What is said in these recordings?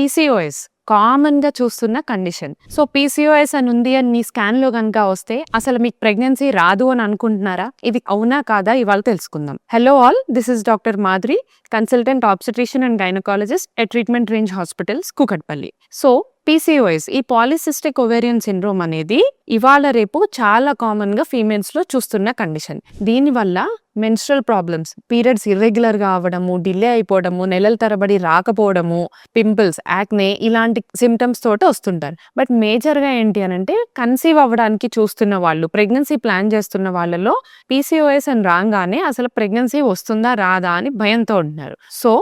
PCOS కామన్‌గా చూస్తున్న condition. So, PCOS అని ఉంది అని మీ స్కాన్‌లో గనుక వస్తే అసలు మీకు ప్రెగ్నెన్సీ రాదు అని అనుకుంటున్నారా? ఇది అవునా? కాదా? ఇవాళ తెలుసుకుందాం. Hello all, this is doctor Madhuri, consultant obstetrician and gynaecologist at treatment range hospitals, Kukatpally. So, PCOS ఈ పాలిసిస్టిక్ ఓవేరియన్ సిండ్రోమ్ అనేది ఇవాళ రేపు చాలా కామన్‌గా ఫీమేల్స్‌లో చూస్తున్న కండిషన్. దీనివల్ల మెన్స్ట్రల్ ప్రాబ్లమ్స్, పీరియడ్స్ ఇర్రెగ్యులర్‌గా అవ్వడము, డిలే అయిపోవడము, నెలల తరబడి రాకపోవడము, పింపుల్స్, యాక్నే ఇలాంటి సింప్టమ్స్ తోటి వస్తుంటారు. బట్ మేజర్‌గా ఏంటి అనంటే కన్సీవ్ అవ్వడానికి చూస్తున్న వాళ్ళు, ప్రెగ్నెన్సీ ప్లాన్ చేస్తున్న వాళ్ళలో పీసీఓఎస్ అని రాంగానే అసలు ప్రెగ్నెన్సీ వస్తుందా రాదా అని భయంతో ఉంటున్నారు. సో,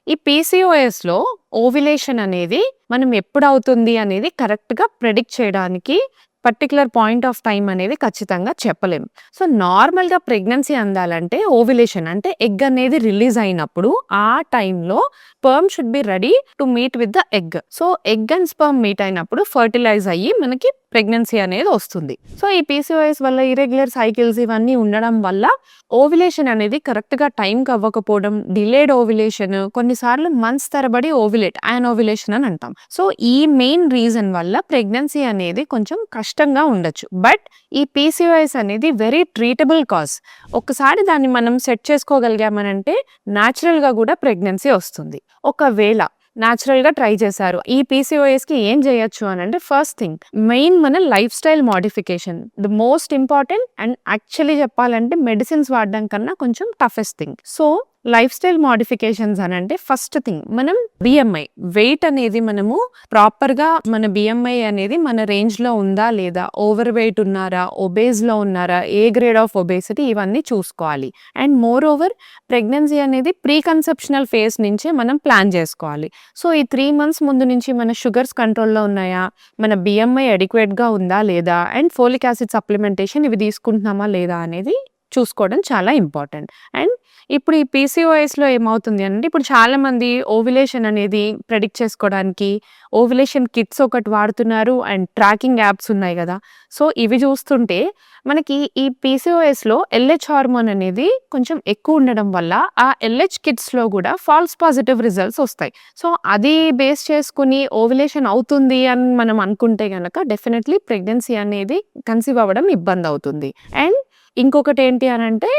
ఈ పీసీఓఎస్‌లో ఓవ్యులేషన్ అనేది మనం ఎప్పుడవుతుంది అనేది కరెక్ట్‌గా ప్రెడిక్ట్ చేయడానికి పర్టిక్యులర్ పాయింట్ ఆఫ్ టైం అనేది ఖచ్చితంగా చెప్పలేము. సో, నార్మల్‌గా ప్రెగ్నెన్సీ అందాలంటే ఓవ్యులేషన్ అంటే ఎగ్ అనేది రిలీజ్ అయినప్పుడు ఆ టైంలో sperm should be ready to meet with the egg. So, egg and sperm meet అయినప్పుడు ఫర్టిలైజ్ అయ్యి మనకి ప్రెగ్నెన్సీ అనేది వస్తుంది. సో, ఈ పీసీఓఎస్ వల్ల ఇర్రెగ్యులర్ సైకిల్స్ ఇవన్నీ ఉండడం వల్ల ఓవ్యులేషన్ అనేది కరెక్ట్‌గా టైంకి అవ్వకపోవడం, డిలేడ్ ఓవ్యులేషన్, కొన్నిసార్లు మంత్స్ తరబడి ఓవ్యులేట్, యానోవ్యులేషన్ అని అంటాం. సో, ఈ మెయిన్ రీజన్ వల్ల ప్రెగ్నెన్సీ అనేది కొంచెం కష్టంగా ఉండొచ్చు. బట్ ఈ పీసీఓఎస్ అనేది వెరీ ట్రీటబుల్ కాజ్. ఒక్కసారి దాన్ని మనం సెట్ చేసుకోగలిగామనంటే న్యాచురల్‌గా కూడా ప్రెగ్నెన్సీ వస్తుంది. ఒకవేళ న్యాచురల్‌గా ట్రై చేశారు, ఈ పీసీఓఎస్‌కి ఏం చేయొచ్చు అనంటే ఫస్ట్ థింగ్ మెయిన్ మన life style modification the most important and actually చెప్పాలంటే మెడిసిన్స్ వాడడం కన్నా కొంచెం toughest thing. So, life style modifications అనంటే ఫస్ట్ థింగ్ మనం బిఎంఐ వెయిట్ అనేది మనము ప్రాపర్‌గా మన బిఎంఐ అనేది మన రేంజ్‌లో ఉందా లేదా, ఓవర్ వెయిట్ ఉన్నారా, ఒబేస్‌లో ఉన్నారా, ఏ గ్రేడ్ ఆఫ్ ఒబేసిటీ ఇవన్నీ చూసుకోవాలి. అండ్ మోర్ ఓవర్ ప్రెగ్నెన్సీ అనేది ప్రీ కన్సెప్షనల్ ఫేజ్ నుంచే మనం ప్లాన్ చేసుకోవాలి. సో, ఈ 3 months ముందు నుంచి మన షుగర్స్ కంట్రోల్‌లో ఉన్నాయా, మన బిఎంఐ అడిక్వేట్‌గా ఉందా లేదా, అండ్ ఫోలిక్ యాసిడ్ సప్లిమెంటేషన్ ఇవి తీసుకుంటున్నామా లేదా అనేది చూసుకోవడం చాలా ఇంపార్టెంట్. అండ్ ఇప్పుడు ఈ పీసీఓఎస్‌లో ఏమవుతుంది అంటే ఇప్పుడు చాలా మంది ఓవ్యులేషన్ అనేది ప్రెడిక్ట్ చేసుకోవడానికి ఓవ్యులేషన్ కిట్స్ ఒకటి వాడుతున్నారు అండ్ ట్రాకింగ్ యాప్స్ ఉన్నాయి కదా. సో, ఇవి చూస్తుంటే మనకి ఈ పీసీఓఎస్‌లో ఎల్‌హెచ్ హార్మోన్ అనేది కొంచెం ఎక్కువ ఉండడం వల్ల ఆ ఎల్‌హెచ్ కిట్స్‌లో కూడా ఫాల్స్ పాజిటివ్ రిజల్ట్స్ వస్తాయి. సో, అది బేస్ చేసుకుని ఓవ్యులేషన్ అవుతుంది అని మనం అనుకుంటే గనక డెఫినెట్‌లీ ప్రెగ్నెన్సీ అనేది కన్సీవ్ అవ్వడం ఇబ్బంది అవుతుంది. అండ్ ఇంకొకటి ఏంటి అనంటే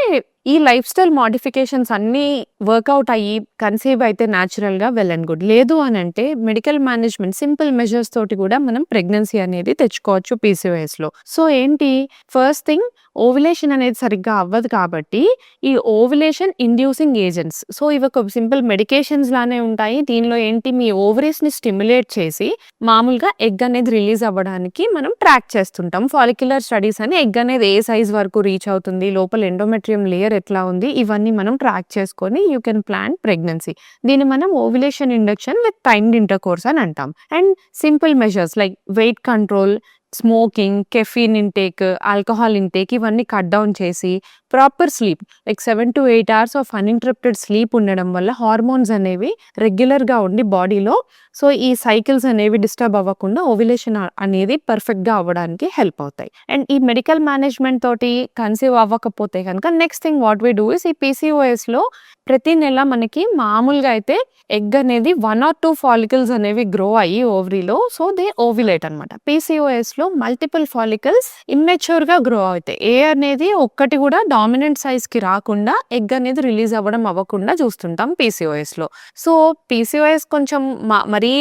ఈ లైఫ్ స్టైల్ మోడిఫికేషన్స్ అన్నీ వర్కౌట్ అయ్యి కన్సీవ్ అయితే న్యాచురల్‌గా వెల్ అండ్ గుడ్. లేదు అనంటే మెడికల్ మేనేజ్మెంట్ సింపుల్ మెజర్స్ తోటి కూడా మనం ప్రెగ్నెన్సీ అనేది తెచ్చుకోవచ్చు పీసీఓఎస్‌లో. సో, ఏంటి ఫస్ట్ థింగ్ ఓవ్యులేషన్ అనేది సరిగ్గా అవ్వదు కాబట్టి ఈ ఓవ్యులేషన్ ఇండ్యూసింగ్ ఏజెంట్స్, సో ఇవి ఒక సింపుల్ మెడికేషన్స్ లానే ఉంటాయి. దీనిలో ఏంటి మీ ఓవరీస్‌ని స్టిమ్యులేట్ చేసి మామూలుగా ఎగ్ అనేది రిలీజ్ అవ్వడానికి మనం ట్రాక్ చేస్తుంటాం. ఫాలిక్యులర్ స్టడీస్ అని ఎగ్ అనేది ఏ సైజ్ వరకు రీచ్ అవుతుంది, లోపల ఎండోమెట్రియం లేయర్ ఎట్లా ఉంది ఇవన్నీ మనం ట్రాక్ చేసుకొని యూ కెన్ ప్లాన్ ప్రెగ్నెన్సీ. దీన్ని మనం ovulation induction with timed intercourse అని అంటాం. And simple measures like weight control, smoking, caffeine intake, alcohol intake ఇవన్నీ కట్ డౌన్ చేసి proper sleep like 7 to 8 hours of uninterrupted sleep ఉండడం వల్ల hormones అనేవి రెగ్యులర్‌గా ఉండి బాడీలో సో ఈ సైకిల్స్ అనేవి డిస్టర్బ్ అవ్వకుండా ఓవ్యులేషన్ అనేది పర్ఫెక్ట్‌గా అవ్వడానికి హెల్ప్ అవుతాయి. అండ్ ఈ మెడికల్ మేనేజ్మెంట్ తోటి కన్సీవ్ అవ్వకపోతే కనుక next thing what we do is ఈ పీసీఓఎస్‌లో ప్రతి నెల మనకి మామూలుగా అయితే ఎగ్ అనేది 1 or 2 ఫాలికల్స్ అనేవి గ్రో అయ్యి ఓవరీలో సో దే ఓవ్యులేట్ అనమాట. పీసీఓఎస్‌లో మల్టిపుల్ ఫాలికల్స్ ఇమ్మెచ్యూర్‌గా గ్రో అవుతాయి. ఏ అనేది ఒక్కటి కూడా డామినెంట్ సైజ్‌కి రాకుండా ఎగ్ అనేది రిలీజ్ అవ్వకుండా చూస్తుంటాం పీసీఓఎస్‌లో. సో, పీసీఓఎస్ కొంచెం మరీ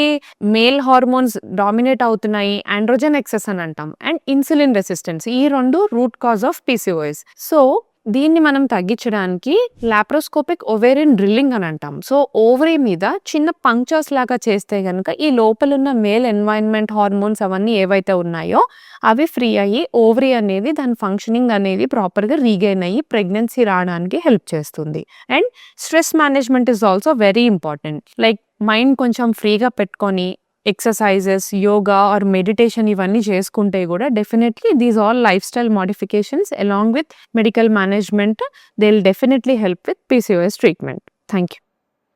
మేల్ హార్మోన్స్ డామినేట్ అవుతున్నాయి, ఆండ్రోజన్ ఎక్సెస్ అని అంటాం, అండ్ ఇన్సులిన్ రెసిస్టెన్స్ ఈ 2 root cause of PCOS. So, దీన్ని మనం తగ్గించడానికి లాప్రోస్కోపిక్ ఓవేరియన్ డ్రిల్లింగ్ అని అంటాం. సో, ఓవరీ మీద చిన్న పంక్చర్స్ లాగా చేస్తే గనుక ఈ లోపలున్న మేల్ ఎన్వైరన్మెంట్ హార్మోన్స్ అవన్నీ ఏవైతే ఉన్నాయో అవి ఫ్రీ అయ్యి ఓవరీ అనేది దాని ఫంక్షనింగ్ అనేది ప్రాపర్‌గా రీగెయిన్ అయ్యి ప్రెగ్నెన్సీ రావడానికి హెల్ప్ చేస్తుంది. And stress management is also very important. Like mind కొంచెం ఫ్రీగా పెట్టుకొని ఎక్సర్సైజెస్, యోగా ఆర్ మెడిటేషన్ ఇవన్నీ చేసుకుంటే కూడా definitely these all life style modifications along with medical management they will definitely help with PCOS treatment. Thank you.